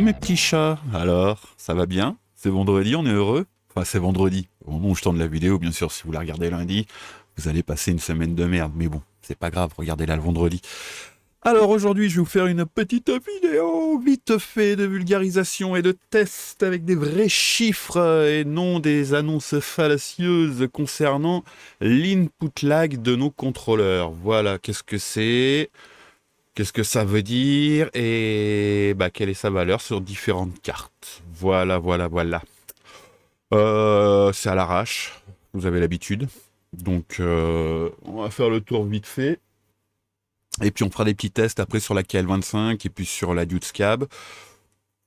mes petits chats. Alors, ça va bien? C'est vendredi, on est heureux? Enfin, c'est vendredi. Au moment où je tourne la vidéo, bien sûr, si vous la regardez lundi, vous allez passer une semaine de merde. Mais bon, c'est pas grave, regardez-la le vendredi. Alors aujourd'hui, je vais vous faire une petite vidéo vite fait de vulgarisation et de test avec des vrais chiffres et non des annonces fallacieuses concernant l'input lag de nos contrôleurs. Voilà, qu'est-ce que c'est? Qu'est-ce que ça veut dire? Et quelle est sa valeur sur différentes cartes? Voilà. C'est à l'arrache, vous avez l'habitude. Donc on va faire le tour vite fait. Et puis on fera des petits tests après sur la KL25 et puis sur la DudeScab.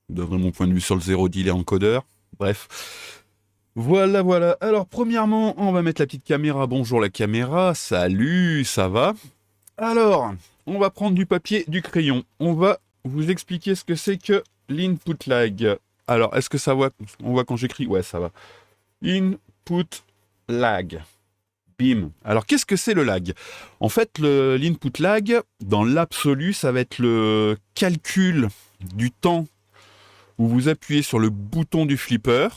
Je donnerai mon point de vue sur le 0D et encodeur. Bref. Voilà. Alors premièrement, on va mettre la petite caméra. Bonjour la caméra. Salut, ça va? Alors, on va prendre du papier, du crayon. On va vous expliquer ce que c'est que l'input lag. Alors, est-ce que ça va? On voit quand j'écris? Ouais, ça va. Input lag. Bim. Alors, qu'est-ce que c'est le lag? En fait, l'input lag, dans l'absolu, ça va être le calcul du temps où vous appuyez sur le bouton du flipper.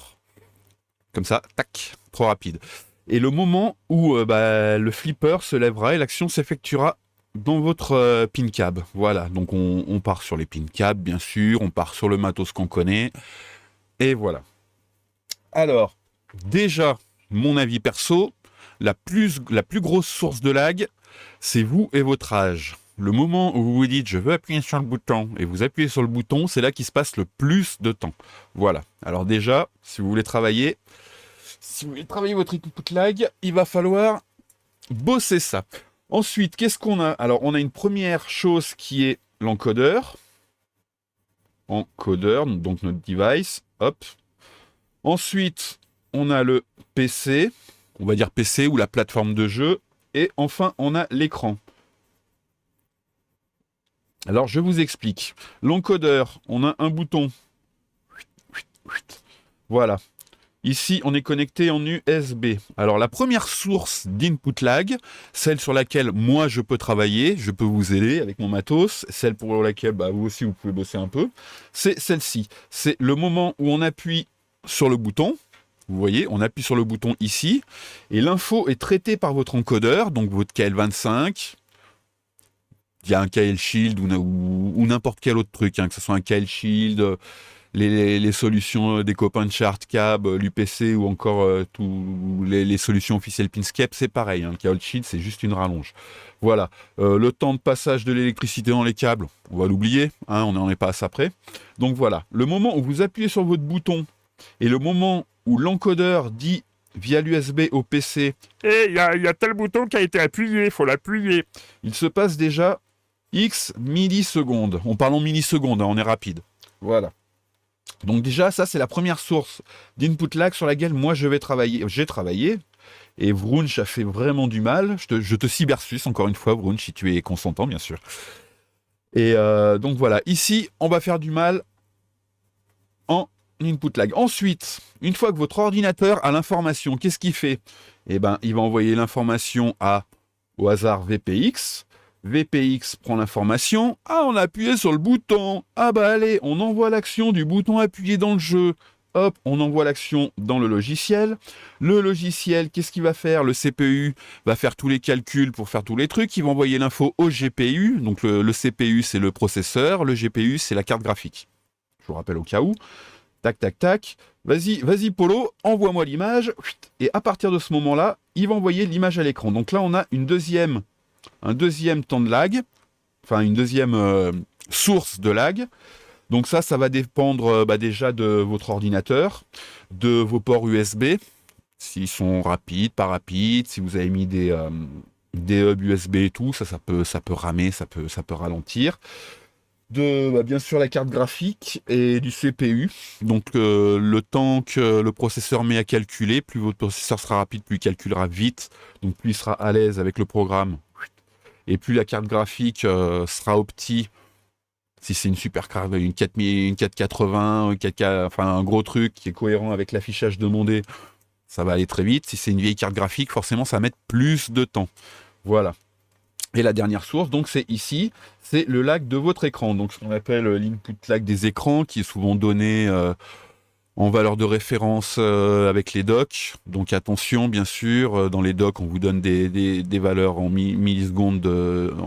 Comme ça, tac, trop rapide. Et le moment où le flipper se lèvera et l'action s'effectuera dans votre pin cab. Voilà, donc on part sur les pin cab, bien sûr, on part sur le matos qu'on connaît, et voilà. Alors, déjà, mon avis perso, la plus grosse source de lag, c'est vous et votre âge. Le moment où vous vous dites « je veux appuyer sur le bouton » et vous appuyez sur le bouton, c'est là qu'il se passe le plus de temps. Voilà. Alors déjà, si vous voulez travailler votre input lag, il va falloir bosser ça. Ensuite, qu'est-ce qu'on a? Alors, on a une première chose qui est l'encodeur. Encodeur, donc notre device. Hop. Ensuite, on a le PC. On va dire PC ou la plateforme de jeu. Et enfin, on a l'écran. Alors, je vous explique. L'encodeur, on a un bouton. Voilà. Ici, on est connecté en USB. Alors, la première source d'input lag, celle sur laquelle moi je peux travailler, je peux vous aider avec mon matos, celle pour laquelle vous aussi vous pouvez bosser un peu, c'est celle-ci. C'est le moment où on appuie sur le bouton. Vous voyez, on appuie sur le bouton ici, et l'info est traitée par votre encodeur, donc votre KL25. Il y a un KL Shield ou n'importe quel autre truc, que ce soit un KL Shield, les solutions des copains de chez Hardcab, l'UPC ou encore les solutions officielles Pinscape, c'est pareil. Le KL Shield, c'est juste une rallonge. Voilà. Le temps de passage de l'électricité dans les câbles, on va l'oublier. On n'en est pas à ça près. Donc voilà. Le moment où vous appuyez sur votre bouton et le moment où l'encodeur dit via l'USB au PC « il y a tel bouton qui a été appuyé, il faut l'appuyer », il se passe déjà X millisecondes. On parle en millisecondes, on est rapide. Voilà. Donc déjà, ça, c'est la première source d'input lag sur laquelle moi, je vais travailler. J'ai travaillé, et Vrounch a fait vraiment du mal. Je te cybersuce, encore une fois, Vrounch, si tu es consentant, bien sûr. Et donc voilà, ici, on va faire du mal en input lag. Ensuite, une fois que votre ordinateur a l'information, qu'est-ce qu'il fait? Eh bien, il va envoyer l'information au hasard VPX. VPX prend l'information. On a appuyé sur le bouton. Allez, on envoie l'action du bouton appuyé dans le jeu. Hop, on envoie l'action dans le logiciel. Le logiciel, qu'est-ce qu'il va faire? Le CPU va faire tous les calculs pour faire tous les trucs. Il va envoyer l'info au GPU. Donc le CPU, c'est le processeur. Le GPU, c'est la carte graphique. Je vous rappelle au cas où. Tac, tac, tac. Vas-y, Polo, envoie-moi l'image. Et à partir de ce moment-là, il va envoyer l'image à l'écran. Donc là, on a un deuxième temps de lag, enfin une deuxième source de lag. Donc ça va dépendre déjà de votre ordinateur, de vos ports USB, s'ils sont rapides, pas rapides, si vous avez mis des hubs USB et tout, ça peut ramer, ça peut ralentir. De bien sûr la carte graphique et du CPU. Donc le temps que le processeur met à calculer, plus votre processeur sera rapide, plus il calculera vite, donc plus il sera à l'aise avec le programme. Et plus la carte graphique sera opti, si c'est une super carte, une 480, enfin un gros truc qui est cohérent avec l'affichage demandé, ça va aller très vite. Si c'est une vieille carte graphique, forcément ça va mettre plus de temps. Voilà. Et la dernière source, donc c'est ici, c'est le lag de votre écran. Donc ce qu'on appelle l'input lag des écrans, qui est souvent donné en valeur de référence avec les docks. Donc attention, bien sûr, dans les docks, on vous donne des valeurs en millisecondes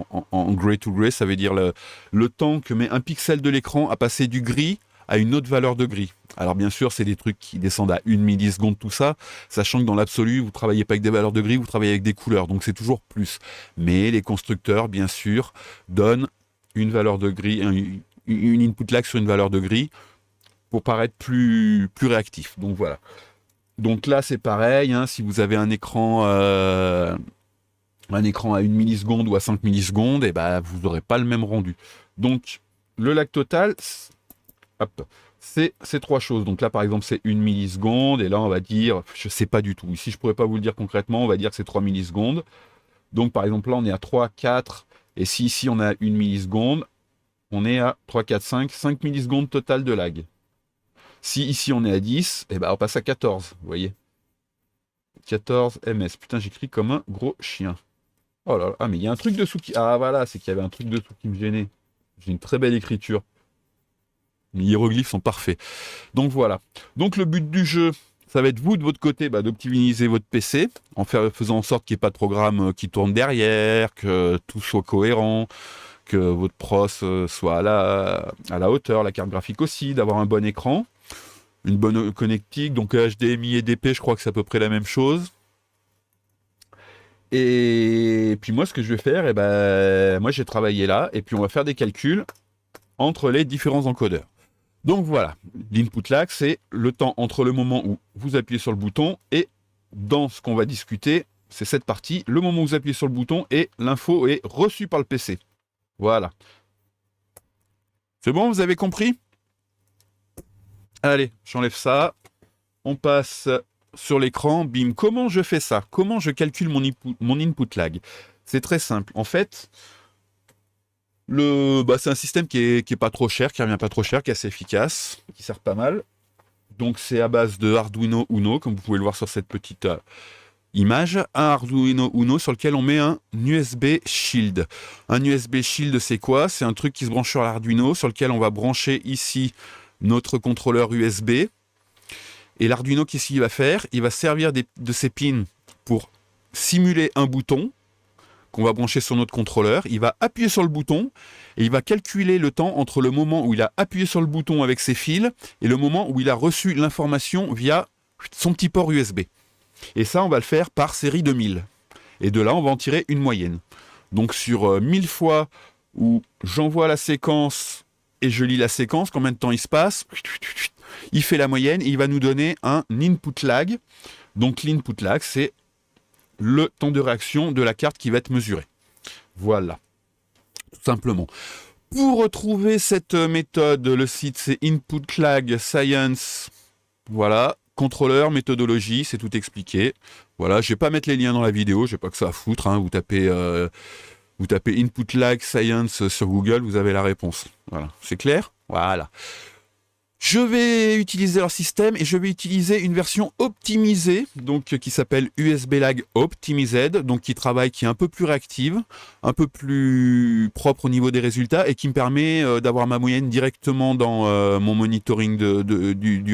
en gray to gray. Ça veut dire le temps que met un pixel de l'écran à passer du gris à une autre valeur de gris. Alors bien sûr, c'est des trucs qui descendent à 1 milliseconde, tout ça, sachant que dans l'absolu, vous travaillez pas avec des valeurs de gris, vous travaillez avec des couleurs, donc c'est toujours plus. Mais les constructeurs, bien sûr, donnent une valeur de gris, une input lag sur une valeur de gris, pour paraître plus réactif. Donc voilà. Donc là, c'est pareil, hein, si vous avez un écran à 1 milliseconde ou à 5 millisecondes, et ben, vous n'aurez pas le même rendu. Donc, le lag total, hop, c'est ces trois choses. Donc là, par exemple, c'est 1 milliseconde, et là, on va dire, je ne sais pas du tout. Ici, je ne pourrais pas vous le dire concrètement, on va dire que c'est 3 millisecondes. Donc, par exemple, là, on est à 3, 4, et si ici, on a 1 milliseconde, on est à 3, 4, 5 millisecondes total de lag. Si ici on est à 10, eh ben on passe à 14, vous voyez. 14 ms. Putain, j'écris comme un gros chien. Oh là là, ah mais il y a un truc dessous qui... Ah voilà, c'est qu'il y avait un truc dessous qui me gênait. J'ai une très belle écriture. Les hiéroglyphes sont parfaits. Donc voilà. Donc le but du jeu, ça va être vous de votre côté d'optimiser votre PC, faisant en sorte qu'il n'y ait pas de programme qui tourne derrière, que tout soit cohérent, que votre pros soit à la hauteur, la carte graphique aussi, d'avoir un bon écran. Une bonne connectique, donc HDMI et DP, je crois que c'est à peu près la même chose. Et puis moi, ce que je vais faire, moi j'ai travaillé là, et puis on va faire des calculs entre les différents encodeurs. Donc voilà, l'input lag, c'est le temps entre le moment où vous appuyez sur le bouton et dans ce qu'on va discuter, c'est cette partie, le moment où vous appuyez sur le bouton et l'info est reçue par le PC. Voilà. C'est bon, vous avez compris ? Allez, j'enlève ça. On passe sur l'écran. Bim. Comment je fais ça? Comment je calcule mon input lag? C'est très simple. En fait, c'est un système qui est pas trop cher, qui revient pas trop cher, qui est assez efficace, qui sert pas mal. Donc c'est à base de Arduino Uno, comme vous pouvez le voir sur cette petite image. Un Arduino Uno sur lequel on met un USB Shield. Un USB Shield, c'est quoi? C'est un truc qui se branche sur l'Arduino, sur lequel on va brancher ici notre contrôleur USB. Et l'Arduino, qu'est-ce qu'il va faire? Il va servir de ces pins pour simuler un bouton qu'on va brancher sur notre contrôleur. Il va appuyer sur le bouton et il va calculer le temps entre le moment où il a appuyé sur le bouton avec ses fils et le moment où il a reçu l'information via son petit port USB. Et ça, on va le faire par série de 1000. Et de là, on va en tirer une moyenne. Donc sur 1000 fois où j'envoie la séquence et je lis la séquence, combien de temps il se passe? Il fait la moyenne et il va nous donner un input lag. Donc l'input lag, c'est le temps de réaction de la carte qui va être mesuré. Voilà, tout simplement. Pour retrouver cette méthode, le site c'est Input Lag Science. Voilà, contrôleur, méthodologie, c'est tout expliqué. Voilà, je vais pas mettre les liens dans la vidéo, j'ai pas que ça à foutre. Hein. Vous tapez Input Lag Science sur Google, vous avez la réponse. Voilà, c'est clair? Voilà. Je vais utiliser leur système et je vais utiliser une version optimisée, donc qui s'appelle USB Lag Optimized, donc qui est un peu plus réactive, un peu plus propre au niveau des résultats et qui me permet d'avoir ma moyenne directement dans mon monitoring de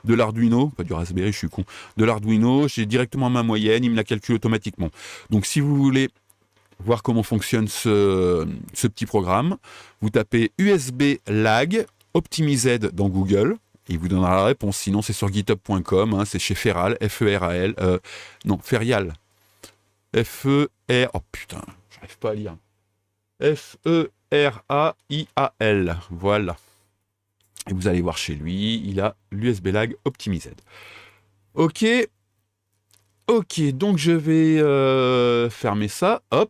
l'Arduino, pas du Raspberry, je suis con, de l'Arduino, j'ai directement ma moyenne, il me la calcule automatiquement. Donc si vous voulez voir comment fonctionne ce petit programme, vous tapez USB Lag Optimized dans Google, et il vous donnera la réponse. Sinon, c'est sur github.com, hein, c'est chez Feral, F-E-R-A-L, non, Ferial, F-E-R, oh putain, j'arrive pas à lire, F-E-R-A-I-A-L, voilà. Et vous allez voir chez lui, il a l'USB Lag Optimized. Ok, donc je vais fermer ça, hop.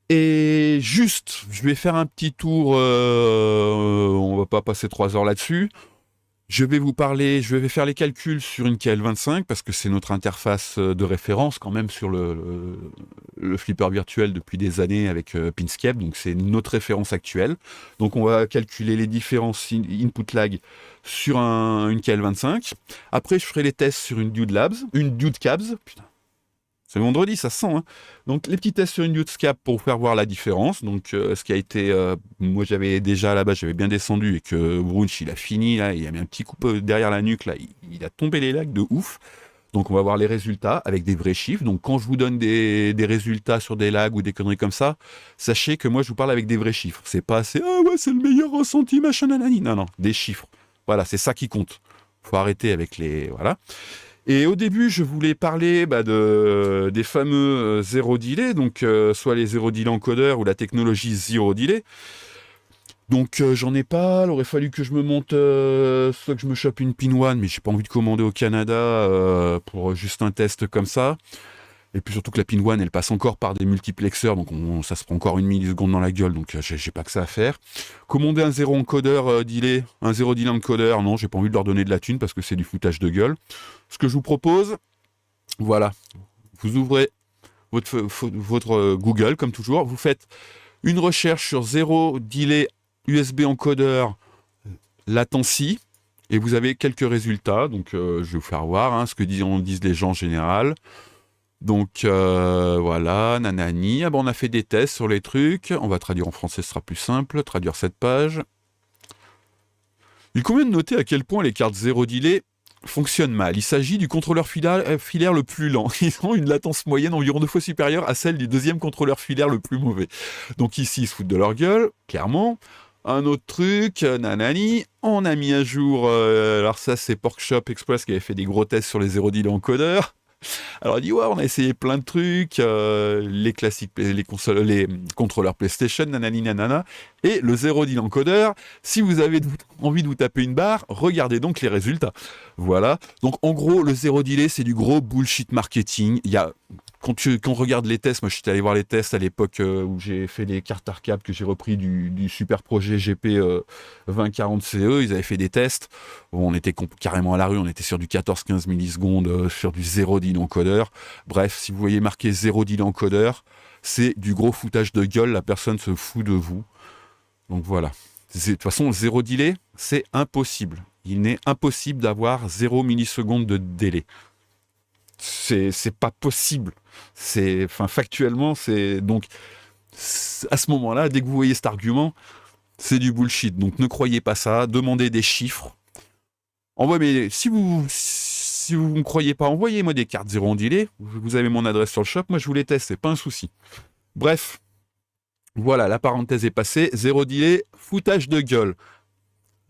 Et juste, je vais faire un petit tour, on va pas passer 3 heures là-dessus. Je vais faire les calculs sur une KL25 parce que c'est notre interface de référence quand même sur le flipper virtuel depuis des années avec Pinscape, donc c'est notre référence actuelle. Donc on va calculer les différences input lag sur une KL25. Après je ferai les tests sur une Dude Cabs, putain. C'est vendredi, ça se sent. Hein. Donc, les petits tests sur une UTSCAP pour faire voir la différence. Donc, ce qui a été... moi, j'avais déjà là-bas, j'avais bien descendu et que Brunch, il a fini, là, il a mis un petit coup derrière la nuque, là, il a tombé les lacs de ouf. Donc, on va voir les résultats avec des vrais chiffres. Donc, quand je vous donne des résultats sur des lags ou des conneries comme ça, sachez que moi, je vous parle avec des vrais chiffres. C'est pas assez, ah ouais, c'est le meilleur ressenti, machin, nanani. Non, non, des chiffres. Voilà, c'est ça qui compte. Faut arrêter avec les... Voilà. Et au début, je voulais parler des fameux zéro delay, donc soit les zéro delay encodeurs ou la technologie zero delay. Donc j'en ai pas, il aurait fallu que je me monte, soit que je me chope une pin one, mais j'ai pas envie de commander au Canada pour juste un test comme ça. Et puis surtout que la pin one, elle passe encore par des multiplexeurs, donc ça se prend encore une milliseconde dans la gueule, donc j'ai pas que ça à faire. Commander un zéro encodeur delay, un zéro delay encodeur, non, j'ai pas envie de leur donner de la thune parce que c'est du foutage de gueule. Ce que je vous propose, voilà, vous ouvrez votre Google comme toujours, vous faites une recherche sur zéro delay USB encodeur latency et vous avez quelques résultats. Donc je vais vous faire voir ce que disent les gens en général. Donc voilà, nanani. Ah ben, on a fait des tests sur les trucs. On va traduire en français, ce sera plus simple. Traduire cette page. Il convient de noter à quel point les cartes zéro delay fonctionnent mal. Il s'agit du contrôleur filaire le plus lent. Ils ont une latence moyenne environ 2 fois supérieure à celle du deuxième contrôleur filaire le plus mauvais. Donc ici, ils se foutent de leur gueule, clairement. Un autre truc, nanani, on a mis à jour, alors ça c'est PorkShop Express qui avait fait des gros tests sur les zéro delay encodeurs. Alors il dit ouais, on a essayé plein de trucs, les classiques, les contrôleurs PlayStation, nanani nanana, et le zéro delay encodeur. Si vous avez envie de vous taper une barre, regardez donc les résultats. Voilà. Donc en gros, le zéro delay, c'est du gros bullshit marketing. Il y a quand on regarde les tests, moi je suis allé voir les tests à l'époque où j'ai fait les cartes arcade que j'ai repris du super projet GP 2040 CE, ils avaient fait des tests. Bon, on était carrément à la rue, on était sur du 14-15 millisecondes, sur du zéro delay encodeur. Bref, si vous voyez marqué zéro delay encodeur, c'est du gros foutage de gueule, la personne se fout de vous. Donc voilà. De toute façon, le zéro delay, c'est impossible. Il n'est impossible d'avoir 0 millisecondes de délai. C'est pas possible. Factuellement, c'est donc à ce moment-là, dès que vous voyez cet argument, c'est du bullshit. Donc ne croyez pas ça. Demandez des chiffres. Mais si vous ne me croyez pas, envoyez-moi des cartes zéro delay. Vous avez mon adresse sur le shop. Moi, je vous les teste. C'est pas un souci. Bref, voilà, la parenthèse est passée. Zéro delay, foutage de gueule.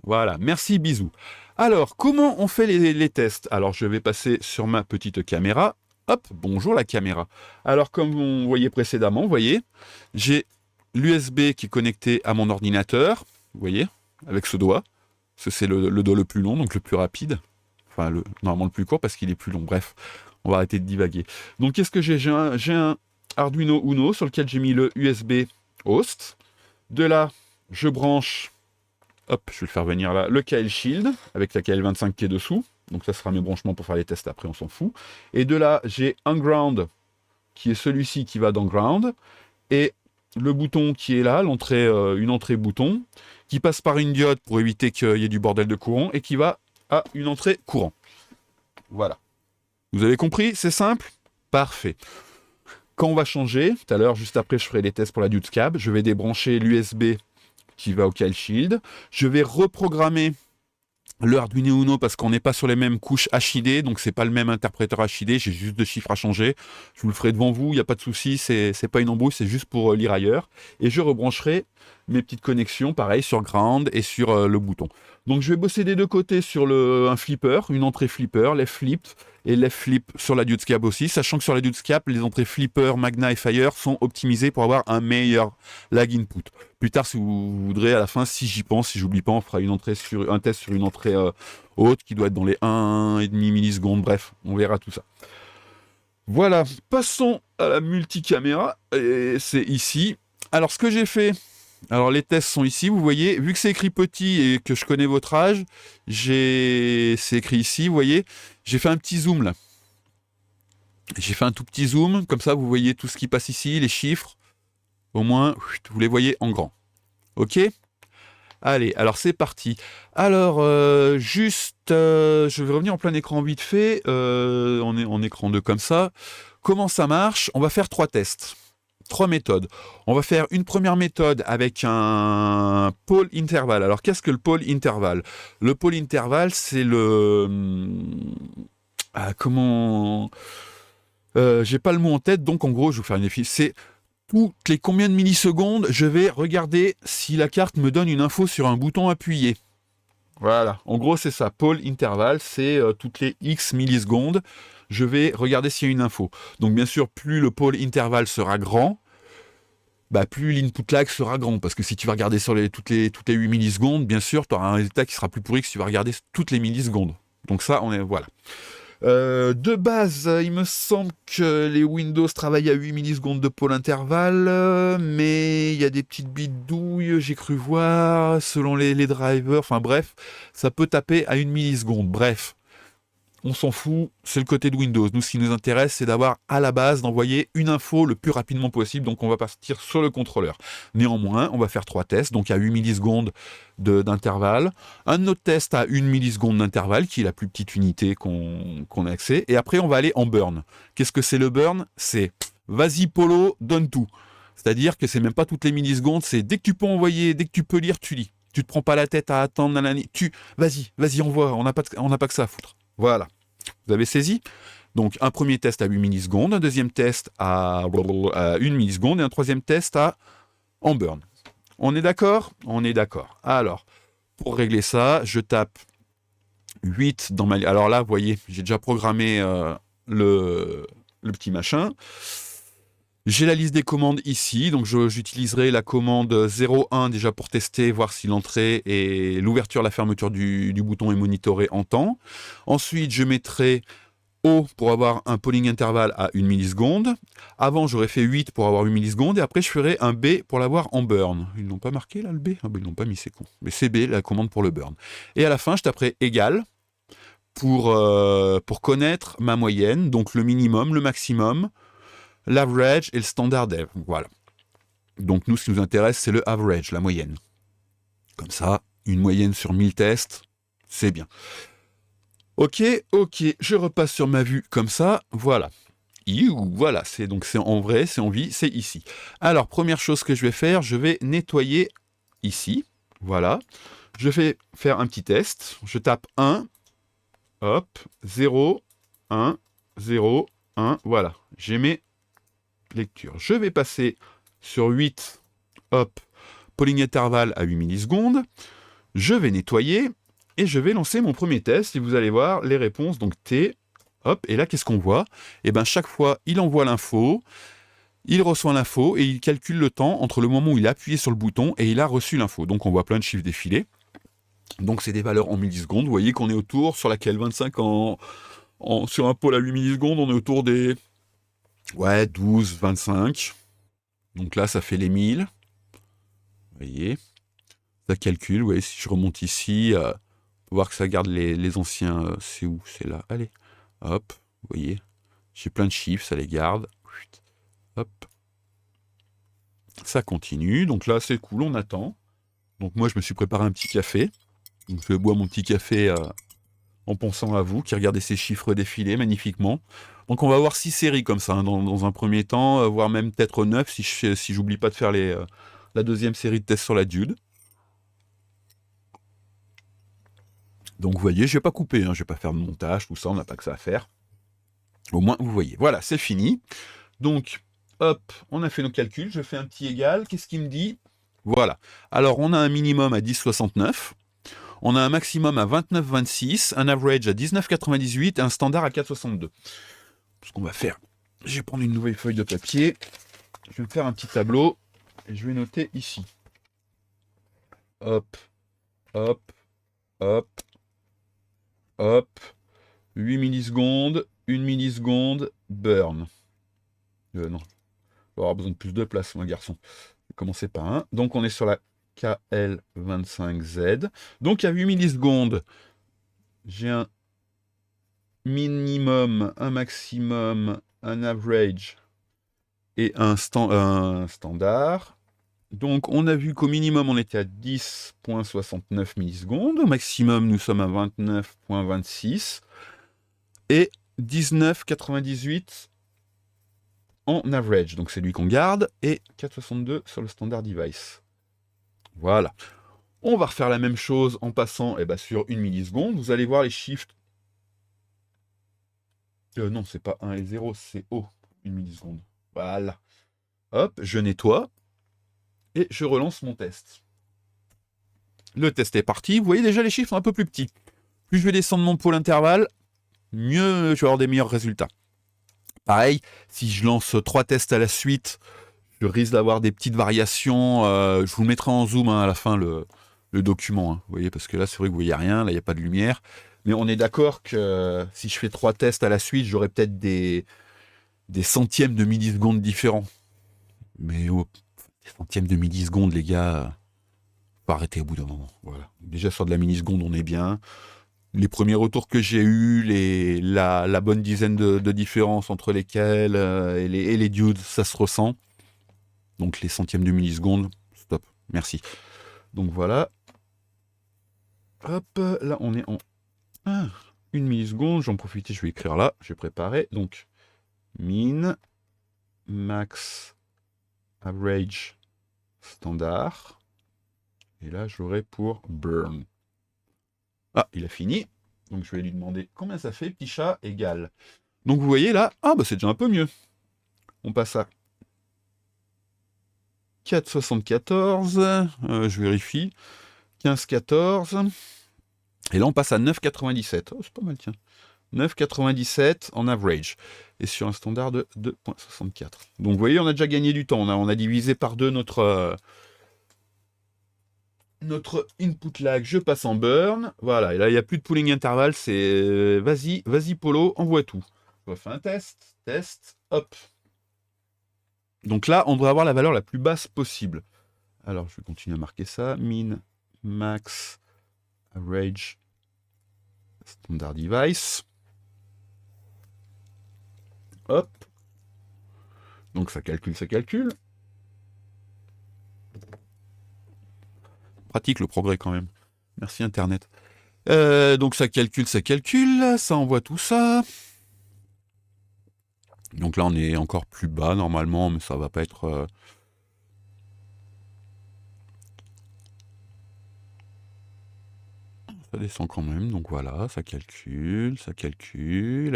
Voilà. Merci, bisous. Alors, comment on fait les tests? Alors, je vais passer sur ma petite caméra. Hop, bonjour la caméra. Alors, comme vous voyez précédemment, vous voyez, j'ai l'USB qui est connecté à mon ordinateur. Vous voyez, avec ce doigt. C'est le doigt le plus long, donc le plus rapide. Enfin, normalement le plus court parce qu'il est plus long. Bref, on va arrêter de divaguer. Donc, qu'est-ce que j'ai? J'ai un Arduino Uno sur lequel j'ai mis le USB host. De là, je branche... Hop, je vais le faire venir là, le KL Shield, avec la KL25 qui est dessous. Donc ça sera mes branchements pour faire les tests après, on s'en fout. Et de là, j'ai un ground, qui est celui-ci qui va dans ground. Et le bouton qui est là, une entrée bouton, qui passe par une diode pour éviter qu'il y ait du bordel de courant, et qui va à une entrée courant. Voilà. Vous avez compris? C'est simple? Parfait. Quand on va changer, tout à l'heure, juste après, je ferai les tests pour la UTSCAP, je vais débrancher l'USB qui va au KL Shield. Je vais reprogrammer le Arduino Uno parce qu'on n'est pas sur les mêmes couches HID, donc c'est pas le même interpréteur HID, j'ai juste 2 chiffres à changer. Je vous le ferai devant vous, il n'y a pas de souci, c'est pas une embrouille, c'est juste pour lire ailleurs. Et je rebrancherai mes petites connexions, pareil, sur ground et sur le bouton. Donc je vais bosser des deux côtés sur un flipper, une entrée flipper, left flip et left flip sur la UTSCAP aussi, sachant que sur la UTSCAP, les entrées flipper, Magna et Fire sont optimisées pour avoir un meilleur lag input. Plus tard, si vous voudrez, à la fin, si j'y pense, si j'oublie pas, on fera un test sur une entrée haute qui doit être dans les 1,5 millisecondes. Bref, on verra tout ça. Voilà, passons à la multicaméra. Et c'est ici. Alors, ce que j'ai fait, alors les tests sont ici, vous voyez. Vu que c'est écrit petit et que je connais votre âge, c'est écrit ici, vous voyez. J'ai fait un petit zoom là. J'ai fait un tout petit zoom, comme ça vous voyez tout ce qui passe ici, les chiffres. Au moins, vous les voyez en grand. Ok? Allez, alors c'est parti. Alors, je vais revenir en plein écran vite fait. On est en écran 2 comme ça. Comment ça marche? On va faire 3 tests. 3 méthodes. On va faire une première méthode avec un pole interval. Alors, qu'est-ce que le pole interval? Le pole interval, c'est le... comment... j'ai pas le mot en tête, donc en gros, je vais vous faire une défi. C'est toutes les combien de millisecondes, je vais regarder si la carte me donne une info sur un bouton appuyé. Voilà, en gros, c'est ça. Pole interval, c'est toutes les X millisecondes, je vais regarder s'il y a une info. Donc, bien sûr, plus le pole interval sera grand, bah, plus l'input lag sera grand. Parce que si tu vas regarder sur toutes les 8 millisecondes, bien sûr, tu auras un résultat qui sera plus pourri que si tu vas regarder toutes les millisecondes. Donc ça, voilà. De base, il me semble que les Windows travaillent à 8 millisecondes de pôle intervalle, mais il y a des petites bidouilles, j'ai cru voir, selon les drivers, enfin bref, ça peut taper à 1 milliseconde. Bref, on s'en fout, c'est le côté de Windows. Nous, ce qui nous intéresse, c'est d'avoir à la base, d'envoyer une info le plus rapidement possible, donc on va partir sur le contrôleur. Néanmoins, on va faire 3 tests, donc à 8 millisecondes d'intervalle, un autre test à 1 milliseconde d'intervalle, qui est la plus petite unité qu'on a accès, et après on va aller en burn. Qu'est-ce que c'est le burn? C'est vas-y Polo, donne tout. C'est-à-dire que c'est même pas toutes les millisecondes, c'est dès que tu peux envoyer, dès que tu peux lire, tu lis. Tu te prends pas la tête à attendre, vas-y, envoie, on n'a pas que ça à foutre. Voilà. Vous avez saisi? Donc, un premier test à 8 millisecondes, un deuxième test à 1 milliseconde et un troisième test en burn. On est d'accord? On est d'accord. Alors, pour régler ça, je tape 8 dans ma... Alors là, vous voyez, j'ai déjà programmé le petit machin. J'ai la liste des commandes ici, donc j'utiliserai la commande 01 déjà pour tester, voir si l'entrée et l'ouverture, la fermeture du bouton est monitorée en temps. Ensuite, je mettrai O pour avoir un polling interval à 1 milliseconde. Avant, j'aurais fait 8 pour avoir 1 milliseconde, et après, je ferai un B pour l'avoir en burn. Ils n'ont pas marqué là le B? Ah ben, ils n'ont pas mis, c'est con. Mais c'est B, la commande pour le burn. Et à la fin, je taperai égal pour connaître ma moyenne, donc le minimum, le maximum, l'average et le standard dev. Voilà. Donc nous, ce qui nous intéresse, c'est le average, la moyenne. Comme ça, une moyenne sur 1000 tests, c'est bien. Ok, je repasse sur ma vue comme ça, voilà. Voilà, c'est en vrai, c'est en vie, c'est ici. Alors, première chose que je vais faire, je vais nettoyer ici, voilà. Je vais faire un petit test, je tape 1, hop, 0, 1, 0, 1, voilà. J'ai mes lectures. Je vais passer sur 8, hop, polling interval à 8 millisecondes. Je vais nettoyer et je vais lancer mon premier test et vous allez voir les réponses. Donc T, hop, et là qu'est-ce qu'on voit? Et bien chaque fois, il envoie l'info, il reçoit l'info et il calcule le temps entre le moment où il a appuyé sur le bouton et il a reçu l'info. Donc on voit plein de chiffres défiler. Donc c'est des valeurs en millisecondes. Vous voyez qu'on est autour, sur laquelle 25 sur un pôle à 8 millisecondes, on est autour des 12, 25. Donc là, ça fait les 1000. Vous voyez, ça calcule. Vous voyez, si je remonte ici, faut voir que ça garde les anciens. C'est où? C'est là. Allez, hop, vous voyez, j'ai plein de chiffres, ça les garde. Hop, ça continue. Donc là, c'est cool, on attend. Donc moi, je me suis préparé un petit café. Donc je bois mon petit café en pensant à vous, qui regardez ces chiffres défiler magnifiquement. Donc on va avoir 6 séries comme ça, hein, dans un premier temps, voire même peut-être 9 si j'oublie pas de faire la deuxième série de tests sur la Dude. Donc vous voyez, je vais pas couper, hein, je vais pas faire de montage, tout ça, on n'a pas que ça à faire. Au moins, vous voyez. Voilà, c'est fini. Donc, hop, on a fait nos calculs, je fais un petit égal, qu'est-ce qu'il me dit? Voilà. Alors, on a un minimum à 10,69, on a un maximum à 29,26, un average à 19,98 et un standard à 4,62. Ce qu'on va faire, je vais prendre une nouvelle feuille de papier, je vais me faire un petit tableau, et je vais noter ici. Hop, hop, hop, hop, 8 millisecondes, 1 milliseconde, burn. Non, on va avoir besoin de plus de place, mon garçon. Je vais commencer par 1. Donc on est sur la KL25Z. Donc à 8 millisecondes, j'ai un minimum, un maximum, un average et un standard. Donc, on a vu qu'au minimum, on était à 10,69 millisecondes. Au maximum, nous sommes à 29,26. Et 19,98 en average. Donc, c'est lui qu'on garde. Et 4,62 sur le standard device. Voilà. On va refaire la même chose en passant sur 1 milliseconde. Vous allez voir les chiffres. Non, c'est pas 1 et 0, c'est O. 1 milliseconde. Voilà. Hop, je nettoie. Et je relance mon test. Le test est parti. Vous voyez déjà les chiffres sont un peu plus petits. Plus je vais descendre mon pôle intervalle, mieux je vais avoir des meilleurs résultats. Pareil, si je lance 3 tests à la suite, je risque d'avoir des petites variations. Je vous le mettrai en zoom à la fin le document. Vous voyez, parce que là, c'est vrai que vous voyez rien, là, il n'y a pas de lumière. Mais on est d'accord que si je fais 3 tests à la suite, j'aurai peut-être des centièmes de millisecondes différents. Mais des centièmes de millisecondes, les gars, faut arrêter au bout d'un moment. Voilà. Déjà sur de la milliseconde, on est bien. Les premiers retours que j'ai eus, la bonne dizaine de différences entre lesquelles et les dudes, ça se ressent. Donc les centièmes de milliseconde, stop, merci. Donc voilà. Hop, là on est en 1 milliseconde. J'en profite, je vais écrire là, j'ai préparé. Donc min, max, average, standard. Et là j'aurai pour burn. Ah, il a fini. Donc je vais lui demander combien ça fait, petit chat, égal. Donc vous voyez là, c'est déjà un peu mieux. On passe à 4,74, je vérifie, 15,14, et là on passe à 9,97. Oh, c'est pas mal, tiens. 9,97 en average, et sur un standard de 2,64. Donc vous voyez, on a déjà gagné du temps, on a divisé par 2 notre input lag, je passe en burn, voilà, et là il n'y a plus de pooling intervalle, c'est vas-y Polo, envoie tout. Je refais un test, hop. Donc là, on devrait avoir la valeur la plus basse possible. Alors, je vais continuer à marquer ça. Min, max, average, standard device. Hop. Donc, ça calcule. Pratique le progrès quand même. Merci Internet. Donc, ça calcule. Ça envoie tout ça. Donc là, on est encore plus bas normalement, mais ça va pas être... Ça descend quand même, donc voilà, ça calcule.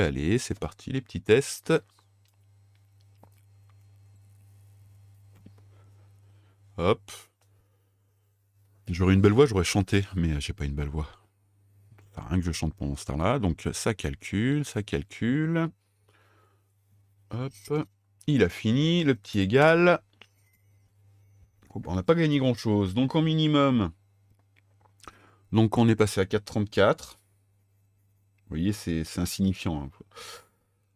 Allez, c'est parti, les petits tests. Hop. J'aurais une belle voix, j'aurais chanté, mais j'ai pas une belle voix. Ça rien que je chante pendant ce temps-là, donc ça calcule. Hop. Il a fini, le petit égal. On n'a pas gagné grand-chose. Donc en minimum, donc on est passé à 4,34. Vous voyez, c'est insignifiant. Hein.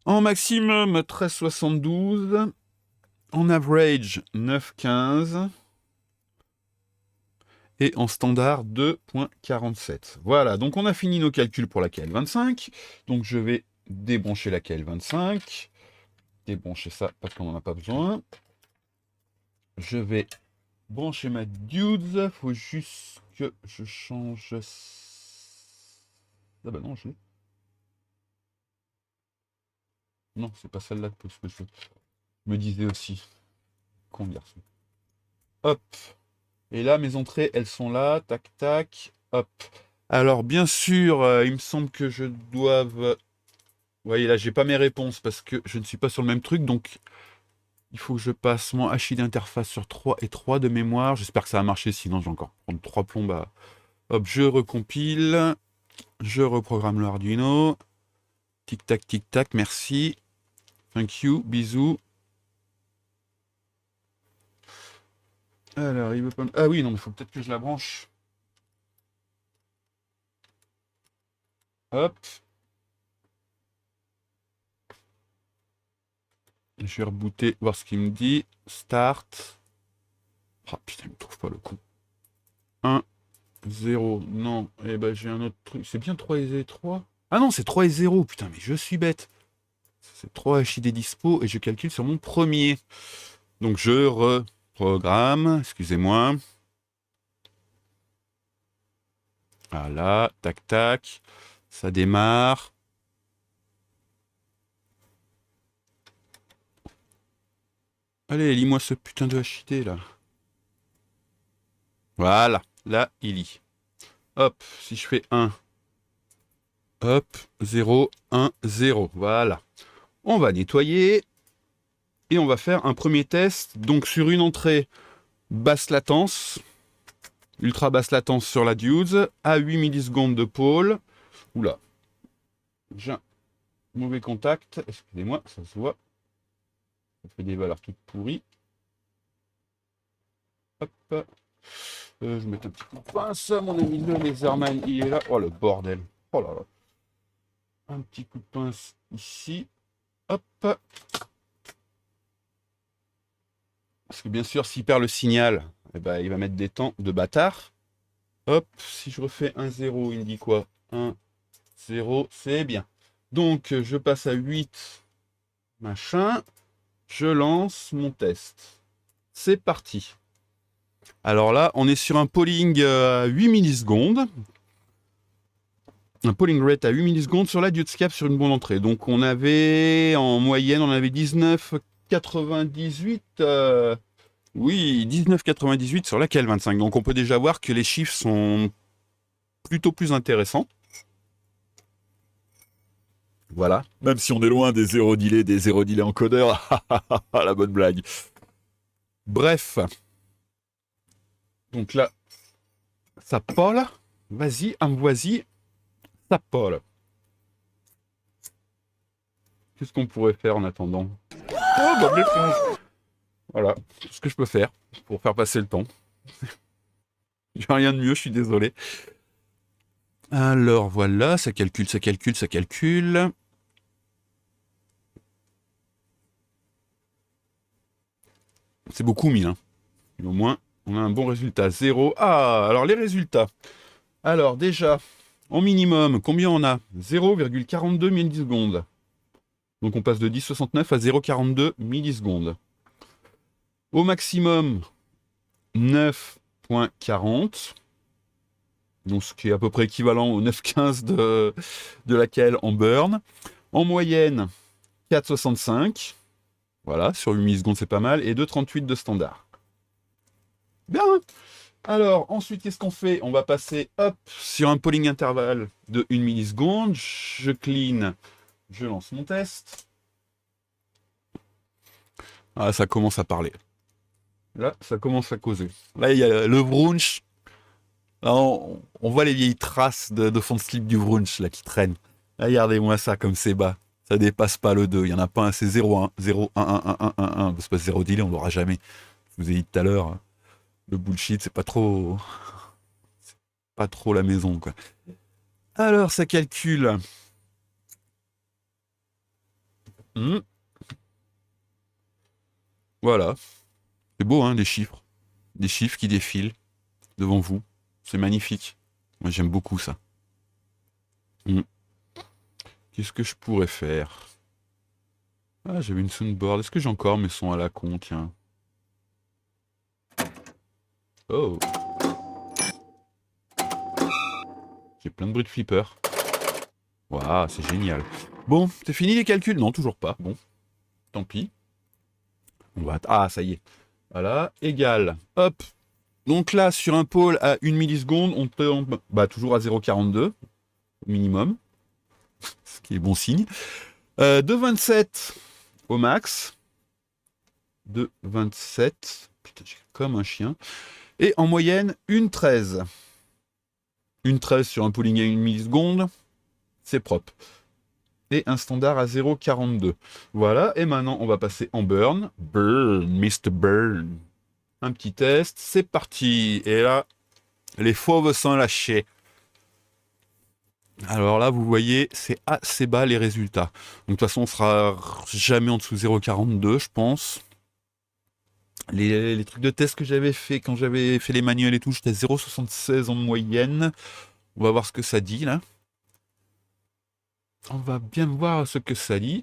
En maximum, 13,72. En average, 9,15. Et en standard, 2,47. Voilà, donc on a fini nos calculs pour la KL25. Donc je vais débrancher la KL25. Débrancher ça parce qu'on n'en a pas besoin. Je vais brancher ma dudes. Faut juste que je change. Ah bah non, je l'ai. Non, c'est pas celle-là que je me disais aussi. Con garçon. Hop. Et là, mes entrées, elles sont là. Tac, tac. Hop. Alors, bien sûr, il me semble que je doive. Vous voyez, là, j'ai pas mes réponses parce que je ne suis pas sur le même truc. Donc, il faut que je passe mon HID interface sur 3 et 3 de mémoire. J'espère que ça va marcher, sinon je vais encore prendre 3 plombes à... Hop, je recompile. Je reprogramme le Arduino. Tic tac, merci. Thank you, bisous. Alors, il veut pas... Ah oui, non, mais il faut peut-être que je la branche. Hop. Je vais rebooter, voir ce qu'il me dit. Start. Ah putain, il me trouve pas le coup. 1, 0, non. Eh ben, j'ai un autre truc. C'est bien 3 et 3. Ah non, c'est 3 et 0. Putain, mais je suis bête. C'est 3 HID dispo et je calcule sur mon premier. Donc je Programme, excusez-moi. Voilà, tac, tac. Ça démarre. Allez, lis-moi ce putain de HID, là. Voilà, là, il lit. Hop, si je fais 1. Hop, 0, 1, 0. Voilà. On va nettoyer. Et on va faire un premier test. Donc, sur une entrée basse latence. Ultra basse latence sur la Dudes. À 8 millisecondes de pôle. Oula. J'ai un mauvais contact. Excusez-moi, ça se voit. Ça fait des valeurs toutes pourries. Hop. Je vais mettre un petit coup de pince. Mon ami le Laserman, il est là. Oh le bordel. Oh là là. Un petit coup de pince ici. Hop. Parce que bien sûr, s'il perd le signal, eh ben, il va mettre des temps de bâtard. Hop. Si je refais un 0, il me dit quoi? 1, 0, c'est bien. Donc, je passe à 8. Machin. Je lance mon test. C'est parti. Alors là, on est sur un polling à 8 millisecondes. Un polling rate à 8 millisecondes sur la Dudescape sur une bonne entrée. Donc on avait, en moyenne, on avait 19,98. Oui, 19,98 sur laquelle 25. Donc on peut déjà voir que les chiffres sont plutôt plus intéressants. Voilà. Même si on est loin des 0 delay encodeurs. La bonne blague. Bref. Donc là, ça pole. Vas-y, envoie-y. Ça pole. Qu'est-ce qu'on pourrait faire en attendant? Oh, bah, l'éponge. Voilà, tout ce que je peux faire pour faire passer le temps. J'ai rien de mieux, je suis désolé. Alors voilà, ça calcule, ça calcule, ça calcule. C'est beaucoup 1000. Hein. Au moins, on a un bon résultat. 0. Ah, alors les résultats. Alors déjà, en minimum, combien on a? 0,42 millisecondes. Donc on passe de 10,69 à 0,42 millisecondes. Au maximum, 9,40. Donc ce qui est à peu près équivalent au 9,15 de laquelle en burn. En moyenne, 4,65. Voilà, sur 8 millisecondes, c'est pas mal. Et 2,38 de standard. Bien. Alors, ensuite, qu'est-ce qu'on fait? On va passer, hop, sur un polling intervalle de 1 milliseconde. Je clean. Je lance mon test. Ah, ça commence à parler. Là, ça commence à causer. Là, il y a le Vrunch. Là, on voit les vieilles traces de fond de slip du Vrunch là, qui traînent. Là, regardez-moi ça comme c'est bas. Ça dépasse pas le 2. Il n'y en a pas un, c'est 0, 1, 0, 1, 1, 1, 1, 1, 1. C'est pas 0 delay, on l'aura jamais. Je vous ai dit tout à l'heure, le bullshit, c'est pas trop. C'est pas trop la maison, quoi. Alors, ça calcule. Voilà. C'est beau, hein, les chiffres. Des chiffres qui défilent devant vous. C'est magnifique. Moi, j'aime beaucoup ça. Qu'est-ce que je pourrais faire? Ah, j'avais une soundboard. Est-ce que j'ai encore mes sons à la con, tiens? Oh. J'ai plein de bruits de flipper. Waouh, c'est génial. Bon, c'est fini les calculs? Non, toujours pas. Bon, tant pis. On va... Ah, ça y est. Voilà, égal. Hop. Donc là, sur un pôle à 1 milliseconde, on peut... Bah, toujours à 0,42 au minimum. Ce qui est bon signe. De 27 au max. De 27. Putain, j'ai comme un chien. Et en moyenne, une 13. Une 13 sur un pooling à 1 milliseconde. C'est propre. Et un standard à 0,42. Voilà, et maintenant on va passer en burn. Burn, Mr. Burn. Un petit test, c'est parti. Et là, les fauves sont lâchés. Alors là, vous voyez, c'est assez bas les résultats. Donc de toute façon, on sera jamais en dessous de 0,42, je pense. Les trucs de test que j'avais fait quand j'avais fait les manuels et tout, j'étais à 0,76 en moyenne. On va voir ce que ça dit là. On va bien voir ce que ça dit.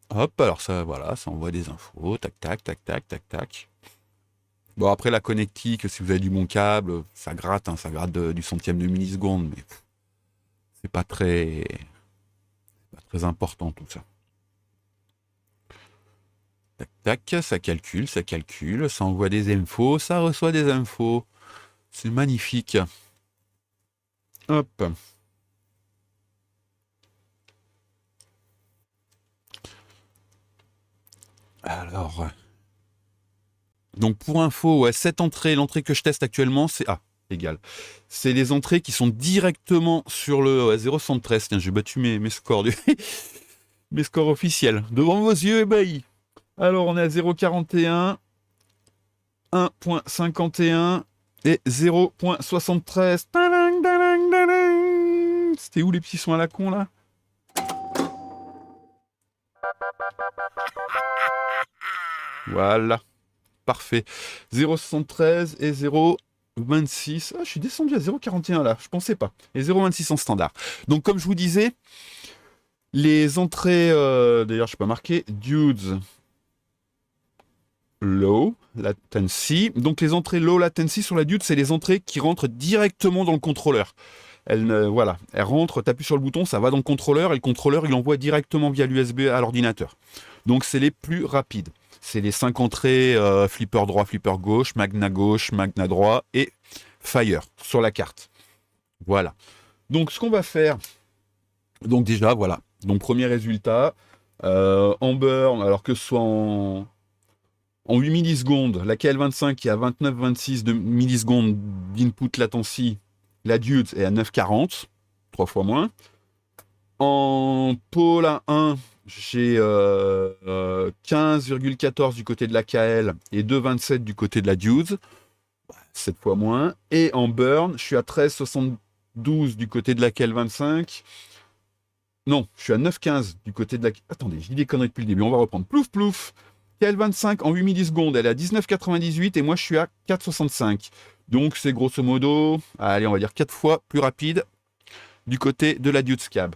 Hop, alors ça, voilà, ça envoie des infos. Tac, tac, tac, tac, tac, tac. Bon, après la connectique, si vous avez du bon câble, ça gratte, hein, ça gratte du centième de milliseconde, mais c'est pas très important tout ça. Tac, tac, ça calcule, ça envoie des infos, ça reçoit des infos. C'est magnifique. Hop. Alors. Donc pour info, ouais, cette entrée, l'entrée que je teste actuellement, c'est égal. C'est les entrées qui sont directement sur le 0,73. Tiens, j'ai battu mes scores mes scores officiels. Devant vos yeux ébahis. Alors on est à 0,41, 1,51 et 0,73. C'était où les petits sons à la con là? Voilà. Parfait. 0,73 et 0,26. Ah, je suis descendu à 0,41 là, je pensais pas. Et 0,26 en standard. Donc comme je vous disais, les entrées, d'ailleurs je peux pas marquer, dudes low latency. Donc les entrées low latency sur la dude, c'est les entrées qui rentrent directement dans le contrôleur. Voilà, elles rentrent, t'appuies sur le bouton, ça va dans le contrôleur, et le contrôleur il envoie directement via l'USB à l'ordinateur. Donc c'est les plus rapides. C'est les 5 entrées flipper droit, flipper gauche, magna droit et fire sur la carte. Voilà. Donc ce qu'on va faire, donc déjà voilà. Donc premier résultat, en burn, alors que ce soit en 8 millisecondes, la KL25 qui est à 29-26 millisecondes d'input latency, la Dude est à 9,40, 3 fois moins. En pôle 1, j'ai 15,14 du côté de la KL et 2,27 du côté de la Dude, 7 fois moins. Et en burn, je suis à 13,72 du côté de la KL25. Non, je suis à 9,15 du côté de la... Attendez, je dis des conneries depuis le début, on va reprendre. Plouf, plouf. KL25 en 8 millisecondes, elle est à 19,98 et moi je suis à 4,65. Donc c'est grosso modo, allez, on va dire 4 fois plus rapide du côté de la Dude Scab.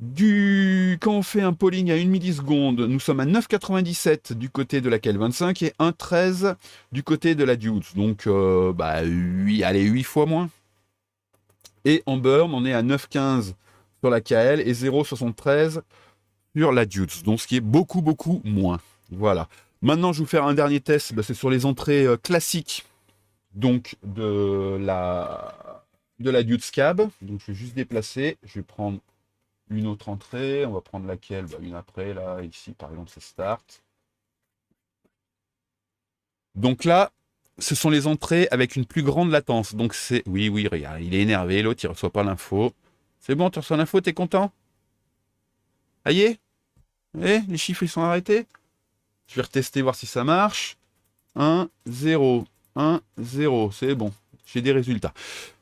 Quand on fait un polling à 1 milliseconde, nous sommes à 9,97 du côté de la KL25 et 1,13 du côté de la Dude. Donc 8 fois moins. Et en burn, on est à 9,15 sur la KL et 0,73 sur la Dude. Donc ce qui est beaucoup, beaucoup moins. Voilà. Maintenant, je vais vous faire un dernier test. C'est sur les entrées classiques donc de la Dude Scab. Donc je vais juste déplacer. Je vais prendre une autre entrée. On va prendre laquelle? Une après, là, ici, par exemple, c'est Start. Donc là, ce sont les entrées avec une plus grande latence. Donc c'est... Oui, regarde, il est énervé, l'autre, il reçoit pas l'info. C'est bon, tu reçois l'info, t'es content? Aïe? Les chiffres, ils sont arrêtés? Je vais retester, voir si ça marche. 1, 0, 1, 0, c'est bon. J'ai des résultats.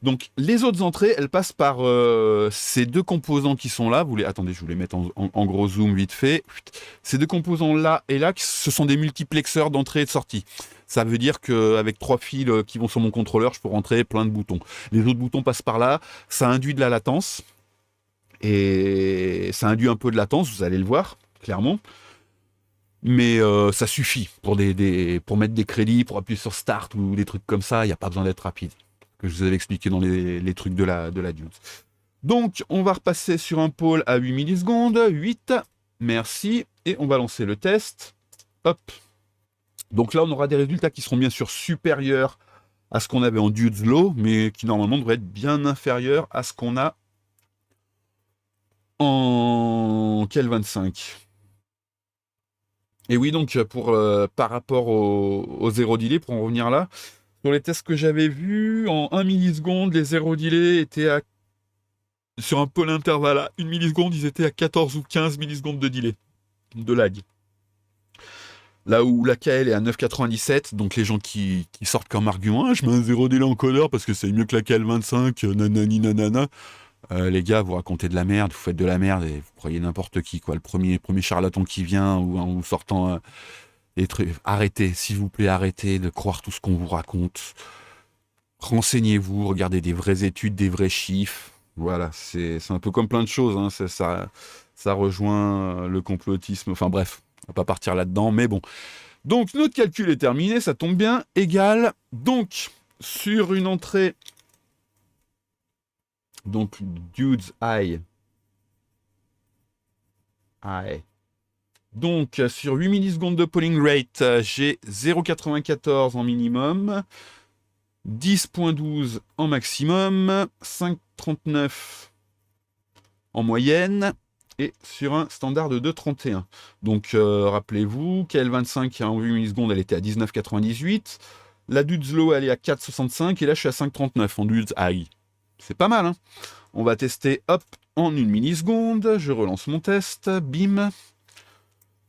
Donc, les autres entrées, elles passent par ces deux composants qui sont là. Attendez, je vous les mets en gros zoom vite fait. Ces deux composants là et là, ce sont des multiplexeurs d'entrée et de sortie. Ça veut dire qu'avec 3 fils qui vont sur mon contrôleur, je peux rentrer plein de boutons. Les autres boutons passent par là. Ça induit de la latence. Et ça induit un peu de latence, vous allez le voir, clairement. Mais ça suffit pour mettre des crédits, pour appuyer sur Start ou des trucs comme ça. Il n'y a pas besoin d'être rapide. Que je vous avais expliqué dans les trucs de la Dude. Donc, on va repasser sur un pôle à 8 millisecondes. 8. Merci. Et on va lancer le test. Hop. Donc là, on aura des résultats qui seront bien sûr supérieurs à ce qu'on avait en Dude Low, mais qui normalement devraient être bien inférieurs à ce qu'on a en KL25. Et oui, donc, par rapport au zéro delay, pour en revenir là, sur les tests que j'avais vus, en 1 milliseconde, les zéro delay étaient sur un pôle intervalle à 1 milliseconde, ils étaient à 14 ou 15 millisecondes de delay, de lag. Là où la KL est à 9,97, donc les gens qui sortent comme argument, je mets un zéro delay encodeur parce que c'est mieux que la KL25, nanani nanana. Les gars, vous racontez de la merde, vous faites de la merde et vous croyez n'importe qui, quoi. Le premier charlatan qui vient ou sortant arrêtez, s'il vous plaît, arrêtez de croire tout ce qu'on vous raconte. Renseignez-vous, regardez des vraies études, des vrais chiffres. Voilà, c'est un peu comme plein de choses, hein. Ça rejoint le complotisme. Enfin bref, on va pas partir là-dedans, mais bon. Donc notre calcul est terminé, ça tombe bien, égal, donc sur une entrée, donc dudes high, donc sur 8 millisecondes de polling rate, j'ai 0,94 en minimum, 10,12 en maximum, 5,39 en moyenne, et sur un standard de 2,31. Donc rappelez-vous, KL25 en 8 millisecondes, elle était à 19,98. La Dudes Low, elle est à 4,65. Et là, je suis à 5,39 en Dudes High. C'est pas mal, hein. On va tester, hop, en 1 milliseconde. Je relance mon test. Bim.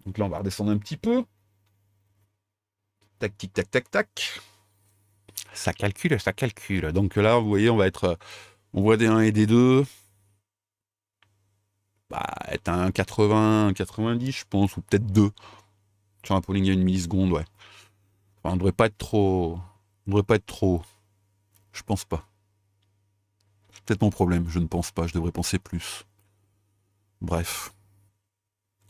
Donc là, on va redescendre un petit peu. Tac, tic, tac, tac, tac. Ça calcule, ça calcule. Donc là, vous voyez, on va être... On voit des 1 et des 2. Bah, être à 1,80, 90, je pense, ou peut-être 2. Sur un polling à 1 milliseconde, ouais. Enfin, on devrait pas être trop... On devrait pas être trop... Je pense pas. C'est peut-être mon problème, je ne pense pas, je devrais penser plus. Bref.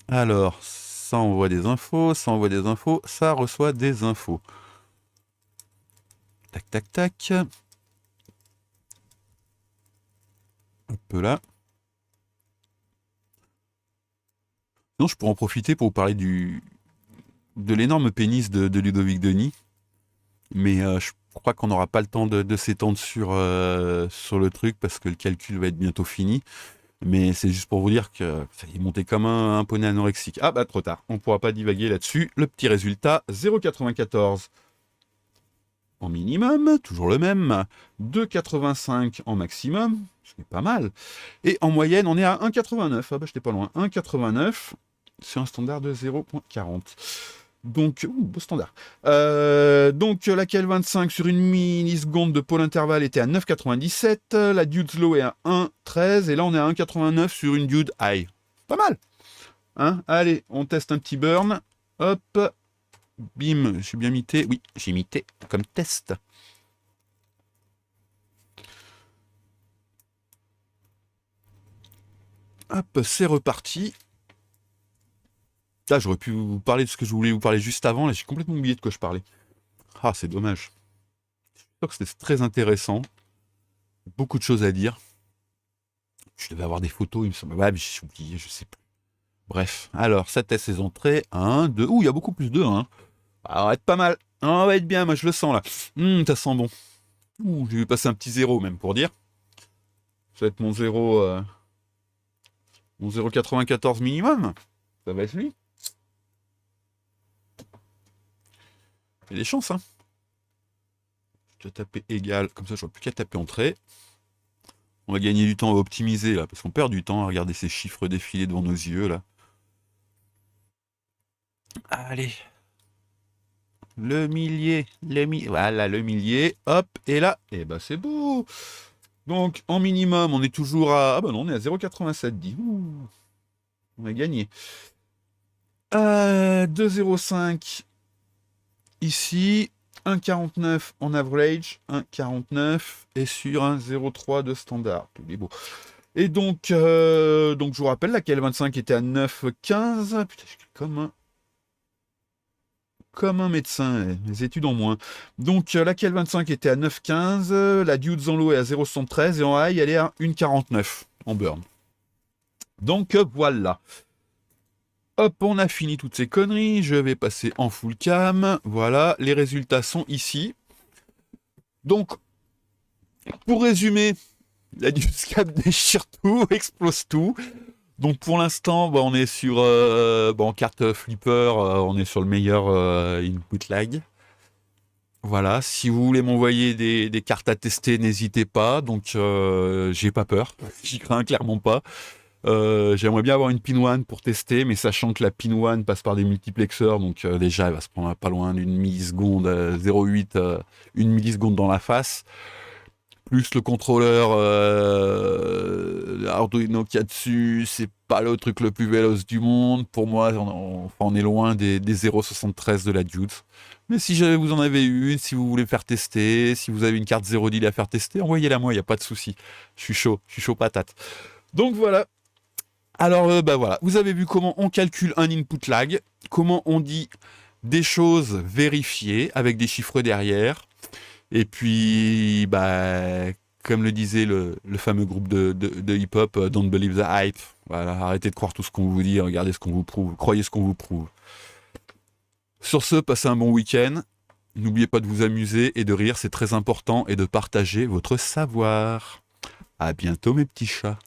Alors, ça envoie des infos, ça envoie des infos, ça reçoit des infos. Tac, tac, tac. Un peu là. Non, je pourrais en profiter pour vous parler de l'énorme pénis de Ludovic Denis. Mais je crois qu'on n'aura pas le temps de s'étendre sur le truc parce que le calcul va être bientôt fini. Mais c'est juste pour vous dire que ça est monté comme un poney anorexique. Ah bah trop tard, on ne pourra pas divaguer là-dessus. Le petit résultat, 0,94 en minimum, toujours le même. 2,85 en maximum, ce qui est pas mal. Et en moyenne, on est à 1,89. Ah bah j'étais pas loin, 1,89 sur un standard de 0,40. Donc, beau standard. Donc, la KL25 sur une milliseconde de pôle intervalle était à 9,97. La Dude Low est à 1,13. Et là, on est à 1,89 sur une Dude High. Pas mal. Hein, allez, on teste un petit burn. Hop. Bim. J'ai bien mité. Oui, j'ai mité comme test. Hop, c'est reparti. Là, j'aurais pu vous parler de ce que je voulais vous parler juste avant. Là, j'ai complètement oublié de quoi je parlais. Ah, c'est dommage. Je suis sûr que c'était très intéressant. Beaucoup de choses à dire. Je devais avoir des photos, il me semble. Ouais, mais j'ai oublié, je sais plus. Bref, alors, ça teste ses entrées. 1, 2. Ouh, il y a beaucoup plus de 1. Ça va être pas mal. On va être bien, moi je le sens là. Ça sent bon. Ouh, j'ai vu passer un petit 0 même pour dire. Ça va être mon 0. Mon 0,94 minimum. Ça va être lui. Il y a des chances, hein. Je vais taper égal, comme ça je n'aurai plus qu'à taper entrée. On va gagner du temps, on va optimiser là, parce qu'on perd du temps à regarder ces chiffres défiler devant nos yeux là. Allez. Le millier, voilà le millier, hop, et là, et bah c'est beau. Donc en minimum, on est toujours à... Ah bah non, on est à 0,87 dit. On a gagné. 2,05 ici, 1,49 en average, 1,49 et sur un 0,3 de standard. Tous les beaux. Et donc je vous rappelle, la KL25 était à 9,15. Putain, je suis comme un médecin, les études en moins. Donc la KL25 était à 9,15, la Dudes en low est à 0,73 et en high elle est à 1,49 en burn. Donc voilà. Hop, on a fini toutes ces conneries, je vais passer en full cam. Voilà, les résultats sont ici. Donc, pour résumer, la Dudes Cap déchire tout, explose tout. Donc pour l'instant, bah, on est sur en carte flipper, on est sur le meilleur input lag. Voilà, si vous voulez m'envoyer des cartes à tester, n'hésitez pas. Donc j'ai pas peur, j'y crains clairement pas. J'aimerais bien avoir une pin one pour tester, mais sachant que la pin one passe par des multiplexeurs, donc déjà elle va se prendre pas loin d'une milliseconde, 0,8, une milliseconde dans la face. Plus le contrôleur Arduino qu'il y a dessus, c'est pas le truc le plus véloce du monde. Pour moi, on est loin des 0,73 de la Dude. Mais si jamais vous en avez une, si vous voulez faire tester, si vous avez une carte 0 deal à faire tester, envoyez-la moi, il n'y a pas de souci. Je suis chaud patate. Donc voilà. Alors bah voilà, vous avez vu comment on calcule un input lag, comment on dit des choses vérifiées avec des chiffres derrière. Et puis, bah, comme le disait le fameux groupe de hip-hop, Don't Believe the Hype. Voilà, arrêtez de croire tout ce qu'on vous dit, regardez ce qu'on vous prouve, croyez ce qu'on vous prouve. Sur ce, passez un bon week-end. N'oubliez pas de vous amuser et de rire, c'est très important, et de partager votre savoir. À bientôt mes petits chats.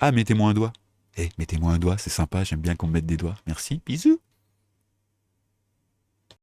Ah, mettez-moi un doigt. Mettez-moi un doigt, c'est sympa, j'aime bien qu'on me mette des doigts. Merci, bisous.